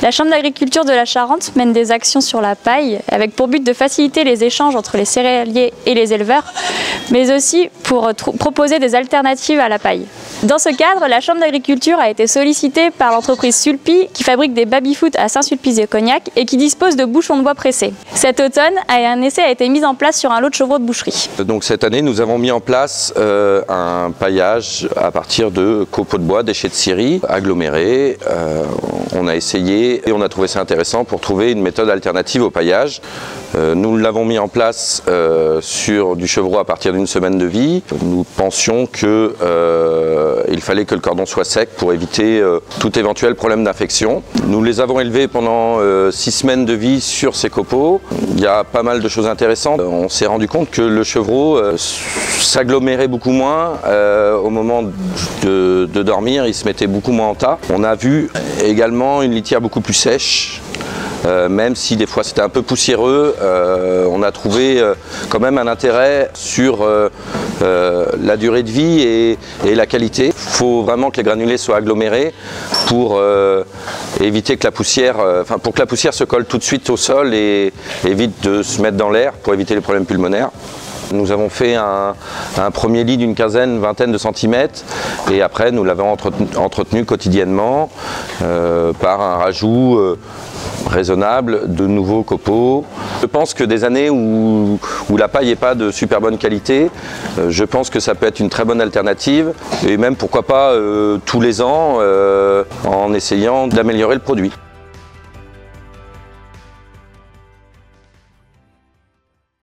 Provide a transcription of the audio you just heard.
La Chambre d'agriculture de la Charente mène des actions sur la paille avec pour but de faciliter les échanges entre les céréaliers et les éleveurs, mais aussi pour proposer des alternatives à la paille. Dans ce cadre, la Chambre d'agriculture a été sollicitée par l'entreprise Sulpi qui fabrique des baby-foot à Saint-Sulpice-de-Cognac et qui dispose de bouchons de bois pressés. Cet automne, un essai a été mis en place sur un lot de chevreaux de boucherie. Donc cette année, nous avons mis en place un paillage à partir de copeaux de bois, déchets de scierie, agglomérés. On a essayé et on a trouvé ça intéressant pour trouver une méthode alternative au paillage. Nous l'avons mis en place sur du chevreau à partir d'une semaine de vie. Nous pensions qu'il fallait que le cordon soit sec pour éviter tout éventuel problème d'infection. Nous les avons élevés pendant 6 semaines de vie sur ces copeaux. Il y a pas mal de choses intéressantes. On s'est rendu compte que le chevreau s'agglomérait beaucoup moins au moment de dormir, il se mettait beaucoup moins en tas. On a vu également une litière beaucoup plus sèche. Même si des fois c'était un peu poussiéreux, on a trouvé quand même un intérêt sur la durée de vie et la qualité. Il faut vraiment que les granulés soient agglomérés pour éviter que la poussière, pour que la poussière se colle tout de suite au sol et évite de se mettre dans l'air pour éviter les problèmes pulmonaires. Nous avons fait un premier lit d'une vingtaine de centimètres et après nous l'avons entretenu quotidiennement par un rajout raisonnable de nouveaux copeaux. Je pense que des années où la paille n'est pas de super bonne qualité, je pense que ça peut être une très bonne alternative et même pourquoi pas tous les ans en essayant d'améliorer le produit.